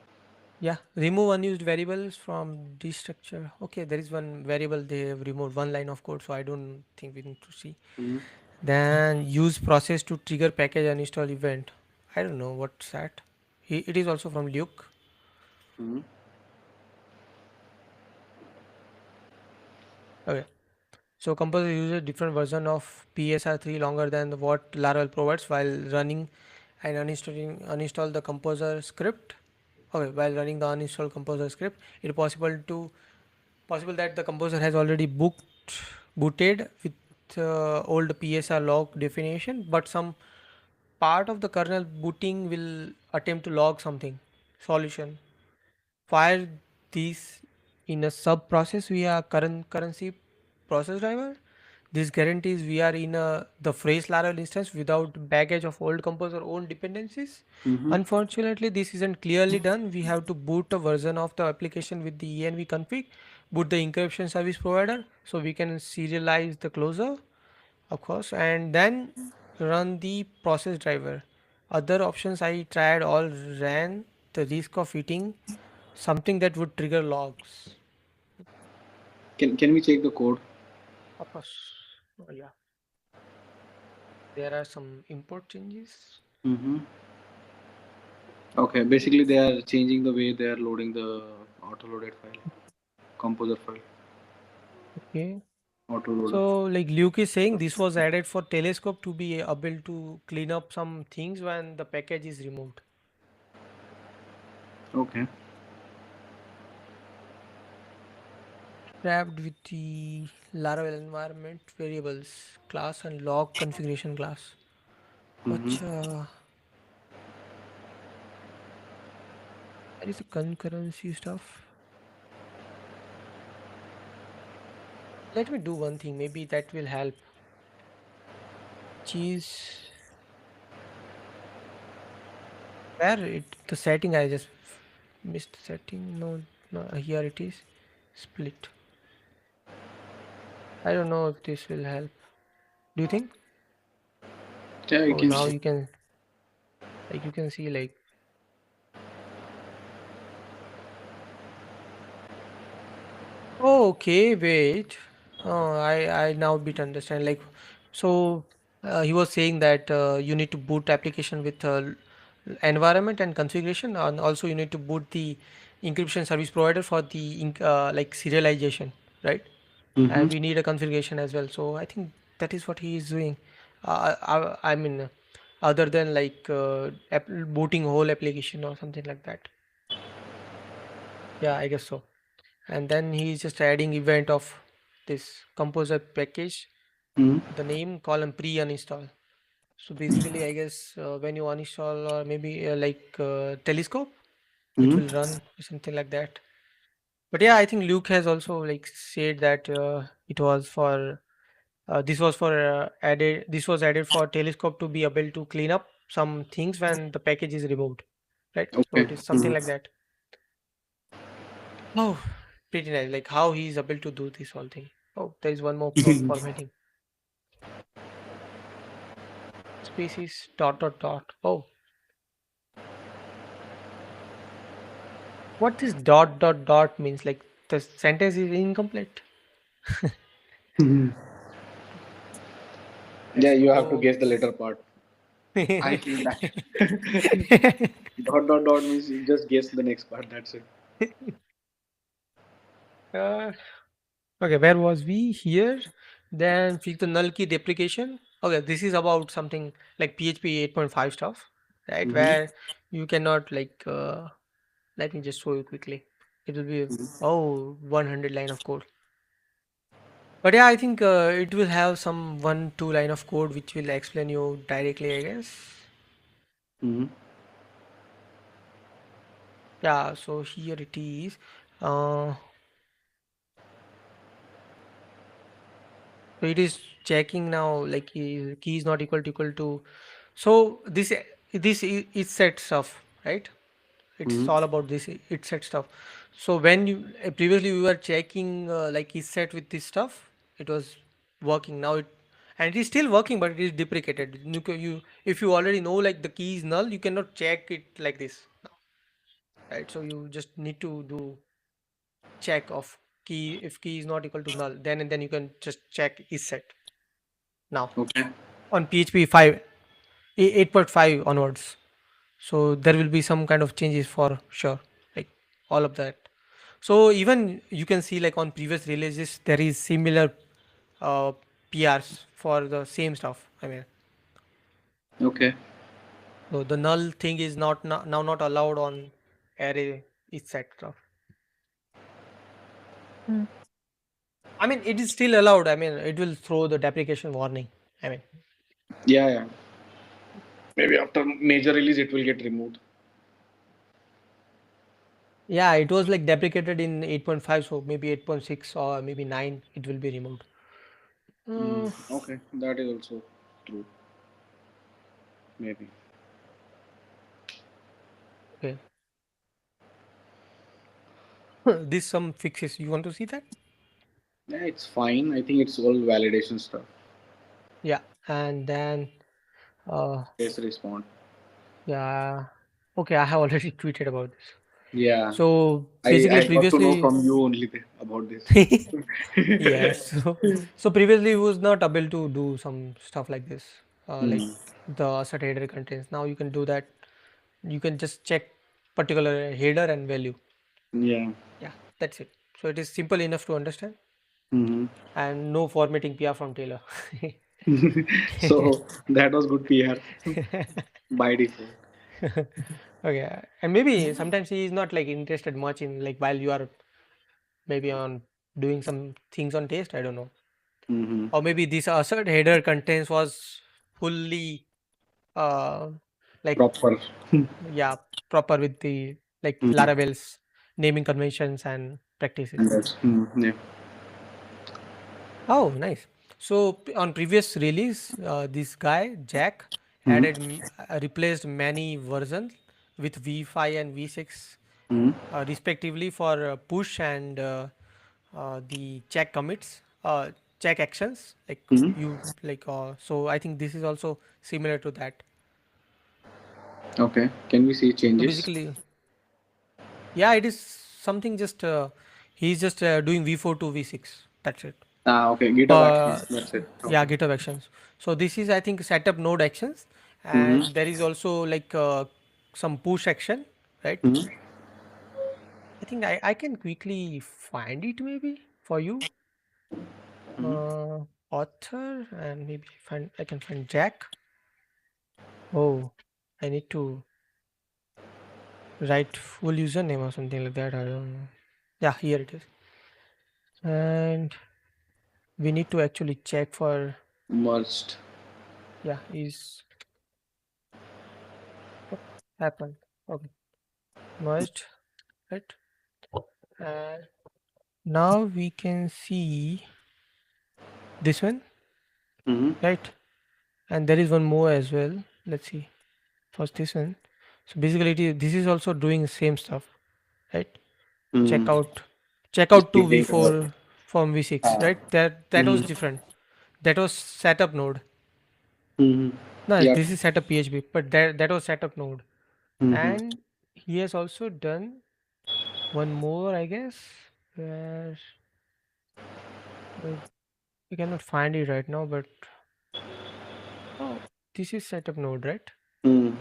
Yeah, remove unused variables from this structure. Okay, there is one variable they have removed one line of code, so I don't think we need to see. Mm-hmm. Then use process to trigger package uninstall event. I don't know what's that. It is also from Luke. Mm-hmm. Okay. So Composer uses different version of PSR3 longer than what Laravel provides while running and uninstall the Composer script. Okay, while running the uninstall Composer script, it is possible that the composer has already booted with old PSR log definition, but some part of the kernel booting will attempt to log something solution. Fire these in a sub process via currency process driver. This guarantees we are in the phrase Laravel instance without baggage of old composer own dependencies. Mm-hmm. Unfortunately, this isn't clearly done. We have to boot a version of the application with the env config, boot the encryption service provider so we can serialize the closure, of course, and then run the process driver. Other options I tried all ran the risk of hitting something that would trigger logs. Can we check the code? Of course. Oh, yeah. There are some import changes. Mm-hmm. Okay, basically they are changing the way they are loading the auto loaded file, composer file. Okay. autoloader. So, like Luke is saying, this was added for telescope to be able to clean up some things when the package is removed. Okay. Wrapped with the Laravel environment variables class and log configuration class. Mm-hmm. Acha, that is the concurrency stuff. Let me do one thing, maybe that will help. Cheese, where it the setting I just missed the setting. No, no, here it is. Split. I don't know if this will help. Do you think? Yeah, you Oh, can now see. you can you can see like. Oh, okay, wait. I now bit understand. Like, so he was saying that you need to boot application with environment and configuration, and also you need to boot the encryption service provider for the like serialization, right? Mm-hmm. And we need a configuration as well. So I think that is what he is doing. I mean, other than like booting whole application or something like that. Yeah, I guess so. And then he's just adding event of this composer package, Mm-hmm. the name column pre-uninstall. So basically I guess when you uninstall or maybe like telescope, it will Mm-hmm. run something like that. But yeah, I think Luke has also like said that it was for this was added for telescope to be able to clean up some things when the package is removed, right? So Okay. it is something like Mm-hmm. that. Oh, pretty nice. Like how he is able to do this whole thing. Oh, there is one more formatting. Species dot dot dot. Oh, what this dot dot dot means? Like the sentence is incomplete. Yeah, Let's you have to go. guess the later part. I feel that. Dot dot dot means you just guess the next part. That's it. uh, okay, where was we? Here. Then fix the null key deprecation. Okay, this is about something like PHP 8.5 stuff, right? Mm-hmm. Where you cannot like. Let me just show you quickly. It will be oh 100 line of code. But yeah, I think it will have some one two line of code which will explain you directly, I guess. Mm-hmm. Yeah, so here it is. Uh, so it is checking now like key is not equal to. So is set stuff, right? It's Mm-hmm. all about this it set stuff. So when you previously we were checking like is set with this stuff, it was working. Now it and it is still working, but it is deprecated. You if you already know like the key is null, you cannot check it like this, right? So you just need to do check of key if key is not equal to null, then and then you can just check is set now Okay. on PHP 5 8.5 onwards. So there will be some kind of changes for sure, like all of that. So even you can see like on previous releases there is similar uh, PRs for the same stuff. I mean, Okay. so the null thing is now not allowed on array is set stuff. I mean, it is still allowed. I mean, it will throw the deprecation warning. I mean, Yeah, yeah. Maybe after major release, it will get removed. yeah, it was like deprecated in 8.5, so maybe 8.6 or maybe 9, it will be removed. Mm, Uh, okay, that is also true. Maybe. okay. This some fixes. You want to see that? Yeah, it's fine. I think it's all validation stuff. Yeah, and then uh, Yes, respond. yeah, okay, I have already tweeted about this. Yeah, So I basically, got to know previously, from you only about this. yes. So previously, he was not able to do some stuff like this, like Hmm. the asset header contains. Now you can do that. You can just check particular header and value. Yeah. Yeah, that's it. So it is simple enough to understand. Mm-hmm. and no formatting PR from Taylor. So that was good PR by default. Okay, and maybe sometimes he is not like interested much in like while you are maybe on doing some things on taste. I don't know, Mm-hmm. or maybe this assert header contains was fully uh like Proper. yeah proper with the like Mm. Laravel's naming conventions and practices. And that's yeah. Oh, nice. So on previous release, this guy Jack added Mm-hmm. replaced many versions with V5 and V6 Mm-hmm. respectively for push and the check commits, check actions like Mm-hmm. you like. So I think this is also similar to that. Okay. Can we see So changes? basically, yeah, it is something just he's just doing V4 to V6. That's it. Ah, okay. GitHub Uh, Actions. That's it. yeah, Okay. GitHub actions. So this is I think setup node actions, Mm-hmm. and there is also like some push action, right? Mm-hmm. I think I can quickly find it maybe for you. Author and maybe find I can find Jack. Oh, I need to write full username or something like that. I don't know. Yeah, here it is. And we need to actually check for Merged. yeah is what happened. Okay, merged, right? And now we can see this one, Mm-hmm. right? And there is one more as well. Let's see. First this one. So basically, this is also doing the same stuff, right? Mm-hmm. Checkout, checkout to Speeding up. V4 from V6, Ah. right? That was Mm-hmm. different. That was setup node. Mm-hmm. No, Yep. this is setup PHP, but that was setup node. Mm-hmm. And he has also done one more, I guess, where uh, we cannot find it right now. But oh, this is setup node, right? Mm.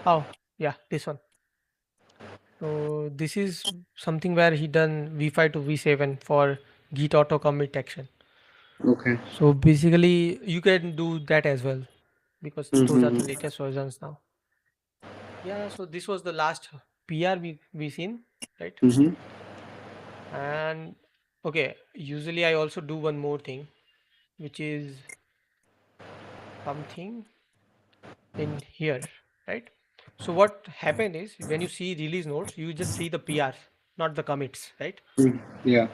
Oh, yeah, this one. So this is something where he done V5 to V7 for Git auto commit action. Okay. So basically, you can do that as well because those are the Mm-hmm. latest versions now. Yeah. So this was the last PR we seen, right? Mm-hmm. And okay, usually I also do one more thing, which is something in here, right? So what happened is when you see release notes, you just see the PRs, not the commits, right? Mm. Yeah.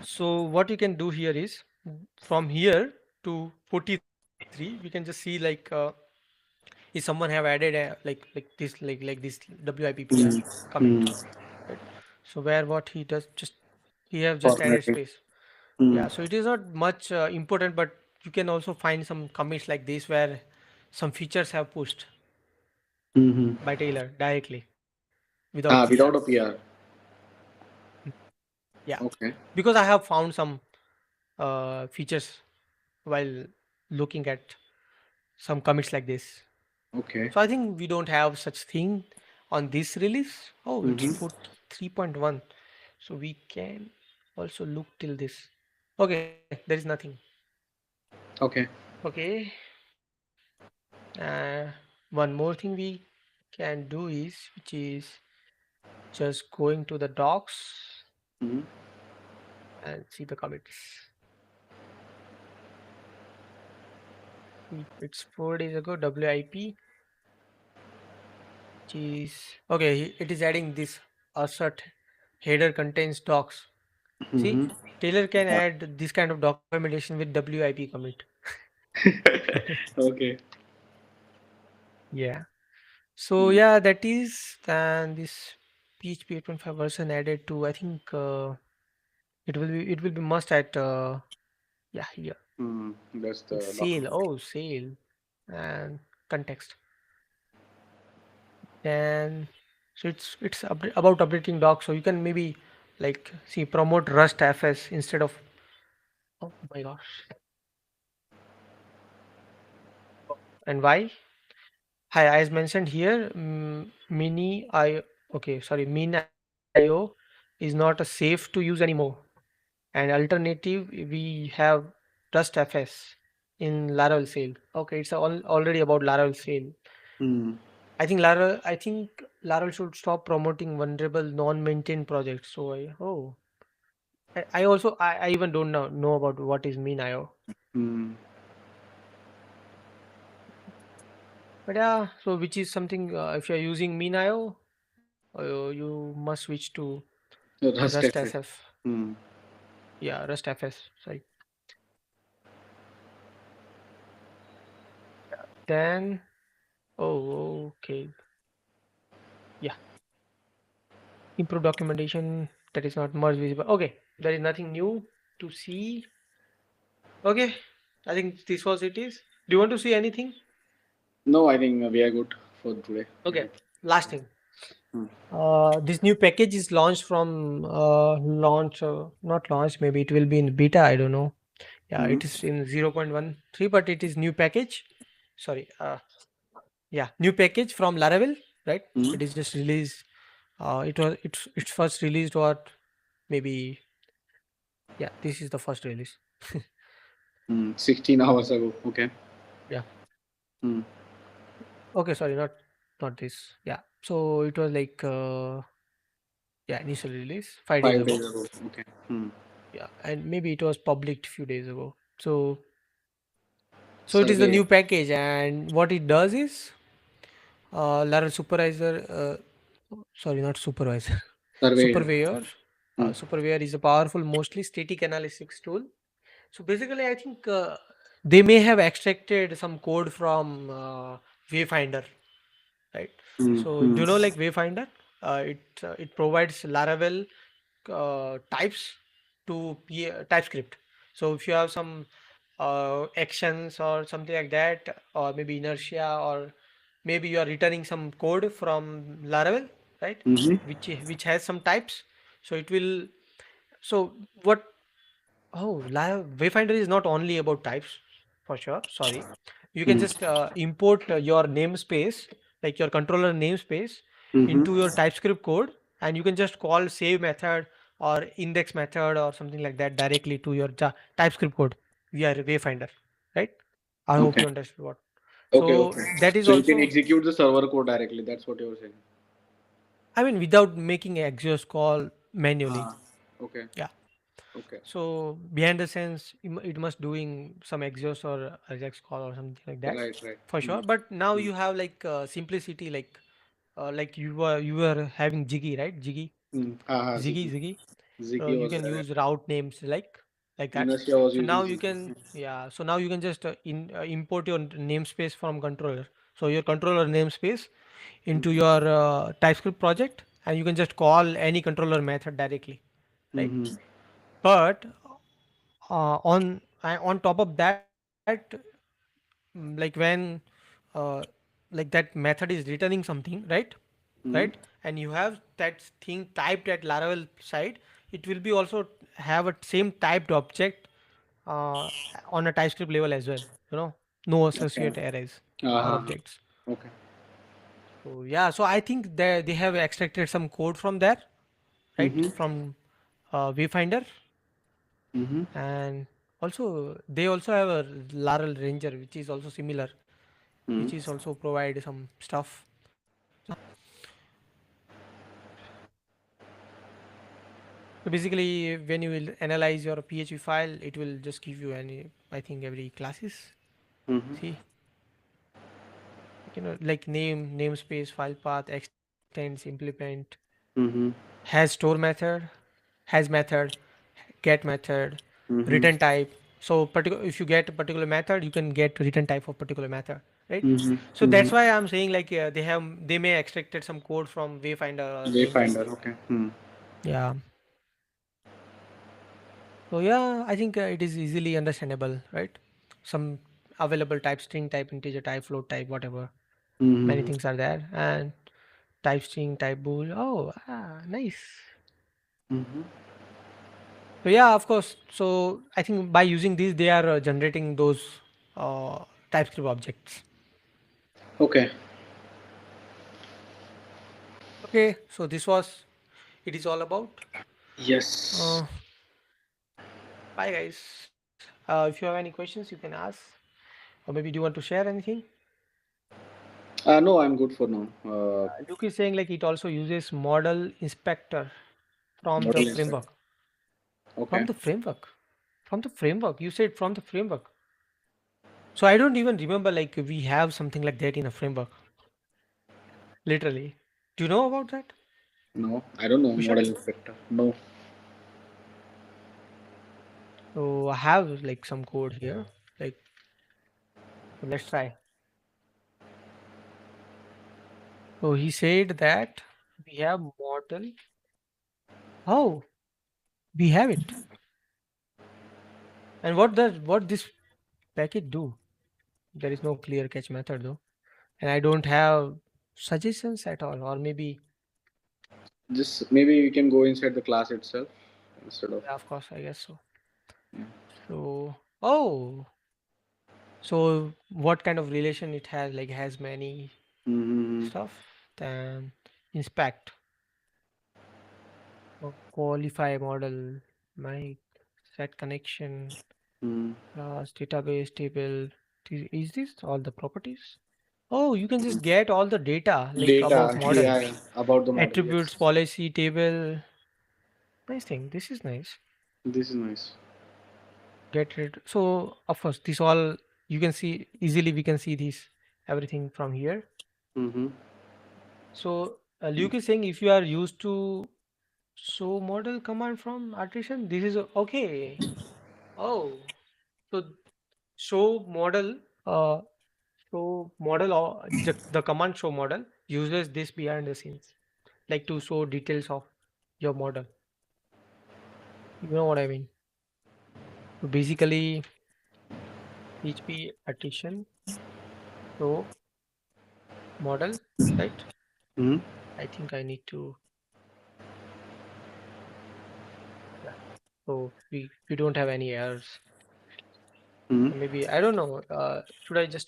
So what you can do here is from here to 43, we can just see like if someone have added a like this WIP PR Mm. commit, Mm. right? So where what he does just he have just added Formatting. space. Yeah, Mm. so it is not much important, but you can also find some commits like this where some features have pushed Mm-hmm. by Taylor directly without Ah, PR. without a PR. Yeah, Okay. because I have found some features while looking at some commits like this. Okay. So I think we don't have such thing on this release. Oh, it's Mm-hmm. 43.1. So we can also look till this. Okay, there is nothing. Okay. Okay. One more thing we can do is which is just going to the docs Mm-hmm. and see the commits. It's 4 days ago WIP, which is okay. It is adding this assert header contains docs. See, Mm-hmm. Taylor can add this kind of documentation with WIP commit. Okay. Yeah. So yeah, that is and this PHP 8.5 version added to I think it will be must at yeah here Mm. That's the sale. document. Oh, sale and context. And so it's about updating docs. So you can maybe like see promote Rust FS instead of oh my gosh. And why? Hi, as mentioned here, mini I okay sorry min IO is is not a safe to use anymore. And alternative, we have Rust FS in Laravel sale. Okay, it's already about Laravel sale. Hmm. I think Laravel should stop promoting vulnerable non-maintained projects. So I also I even don't know about what is mean.io. Hmm. But yeah, so which is something, if you're using mean.io, you must switch to Rust Rust FS. SF. Hmm. Yeah, Rust FS. Sorry. Then, okay. Yeah, improve documentation that is not much visible. Okay, there is nothing new to see. Okay, I think this was it is. Do you want to see anything? No, I think we are good for today. Okay, Right. last thing. Hmm. This new package is launched from not launched, maybe it will be in beta, I don't know. Yeah, Hmm. it is in 0.13, but it is new package. Sorry, yeah, new package from Laravel, right? Hmm. It is just released. It's first released what maybe, yeah, this is the first release. 16 hours ago. Okay. Yeah. Hmm. Okay, sorry, not this. Yeah. So it was like yeah, initial release 5 days 5 days ago. ago. Okay. Hmm. Yeah, and maybe it was published few days ago. So it is the Survey. new package, and what it does is Laravel supervisor. Sorry, not supervisor. Survey. Superveyor. Hmm. Superveyor is a powerful, mostly static analytics tool. So basically, I think they may have extracted some code from Wayfinder, right? Hmm. So Hmm. do you know like Wayfinder? It provides Laravel types to TypeScript. So if you have some actions or something like that, or maybe inertia, or maybe you are returning some code from Laravel, right? Hmm. Which has some types. So it will. So what Oh, Wayfinder is not only about types for sure. Sorry. You can Hmm. just import your namespace, like your controller namespace, Hmm. into your TypeScript code, and you can just call save method or index method or something like that directly to your TypeScript code via Wayfinder, right? I hope Okay. you understood what. Okay. So Okay. that is So you can also, execute the server code directly. That's what you're saying. I mean, without making an exhaust call manually. Ah. Okay. Yeah. Okay. So behind the scenes, it must doing some exhaust or Ajax call or something like that, Right. Right. for Hmm. sure. But now Hmm. you have like simplicity, like you were having Jiggy, right? Jiggy, Hmm. Ah. Ziggy, Ziggy. Ziggy. Ziggy You was can there. use route names like that. Inertia was So using now you Ziggy. can, yeah. So now you can just import your namespace from controller. So your controller namespace into your TypeScript project, and you can just call any controller method directly, right? Mm-hmm. But on top of that, like when uh, like that method is returning something, right, Mm-hmm. and you have that thing typed at Laravel side, it will be also have a same typed object uh, on a TypeScript level as well, you know, no Okay. associate arrays or Uh-huh. objects. Okay. So yeah, so I think they have extracted some code from there, right, Mm-hmm. from Wayfinder. Mm-hmm. And also they also have a Laravel Ranger, which is also similar, which is Mm-hmm. also provide some stuff. So basically, when you will analyze your PHP file, it will just give you any, I think, every classes. Mm-hmm. See, like name, namespace, file path, extends, implement, Mm-hmm. has store method, has method, get method, Mm-hmm. return type. So particular, if you get a particular method, you can get return type of particular method, right? Mm-hmm. So Mm-hmm. that's why I'm saying like they may extracted some code from Wayfinder or Ranger. Wayfinder. Okay. Hmm. Yeah. So yeah, I think it is easily understandable, right? Some available type, string type, integer type, float type, whatever. Many Mm-hmm. things are there, and type string, type bool. Oh, nice. Mm-hmm. So yeah, of course. So I think by using these, they are generating those TypeScript objects. Okay. Okay, so this was it is all about. Yes. Uh, Bye, guys. If you have any questions, you can ask, or maybe do you want to share anything? No, I'm good for now. Luke is saying like it also uses model inspector from the Model inspect. framework. From Okay. the framework. From the framework. You said from the framework. So I don't even remember like we have something like that in a framework. Literally. Do you know about that, No, I don't know Bhushan? model inspector. No. So I have like some code here. Like so let's try. So he said that we have model. Oh, we have it. And what this package do? There is no clear catch method though. And I don't have suggestions at all. Or maybe Just maybe we can go inside the class itself instead of. yeah, of course, I guess so. Yeah. So oh, so what kind of relation it has? Like has many Mm-hmm. stuff. Then inspect or qualify model, my set connection, Mm. class, database, table. Is this all the properties? Oh, you can just get all the data like about Data, model, yeah, yeah, about the model. attributes, Yes, policy, table. Nice thing. This is nice. this is nice. Get rid. So of course, this all you can see easily. We can see this everything from here. Mm-hmm. So Luke is saying if you are used to show model command from artisan, this is okay. Oh, so show model. Uh, show model or the command show model uses this behind the scenes, like to show details of your model. You know what I mean? So basically, PHP addition show model, right? Mm-hmm. I think I need to. Yeah. So we don't have any errors. Mm-hmm. So maybe I don't know. Should I just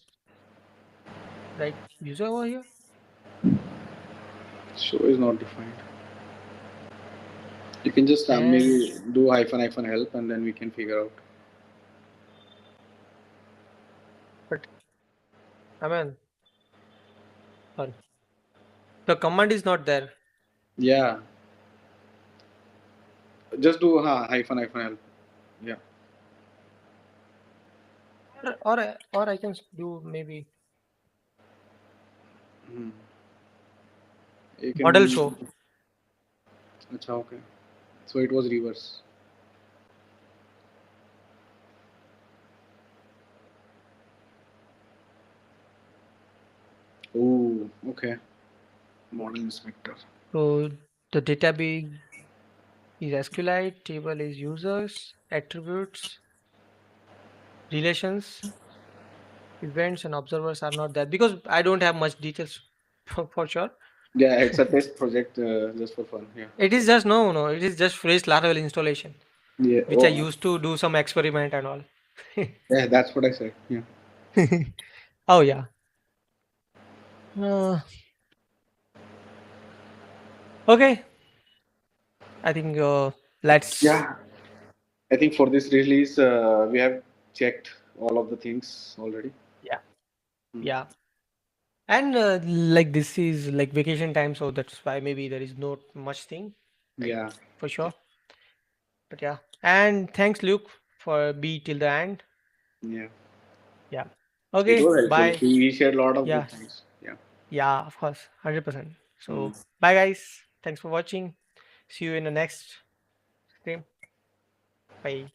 write user over here? Show is not defined. You can just And maybe do hyphen hyphen help, and then we can figure out. but I mean, sorry, the command is not there. Yeah, just do hyphen hyphen help. Yeah. Or I can do maybe Mm. You model can. show. Acha, okay. So it was reverse. Oh, okay. Model inspector. So the database is SQLite, table is users, attributes, relations, events, and observers are not there because I don't have much details for sure. Yeah, it's a test project just for fun. Yeah. It is just no, it is just fresh Laravel installation, Yeah. which I Oh, used to do some experiment and all. yeah. That's what I said. Yeah. Oh yeah. Uh, okay, I think let's Yeah. I think for this release, we have checked all of the things already. yeah, Mm. yeah. And like this is like vacation time, so that's why maybe there is not much thing, right? Yeah. For sure. But yeah. And thanks, Luke, for be till the end. Yeah. Yeah. It Okay. was helpful. Bye. He shared a lot of Yeah. good things. Yeah. Yeah. Of course. 100%. Mm. So bye, guys. Thanks for watching. See you in the next stream. Bye.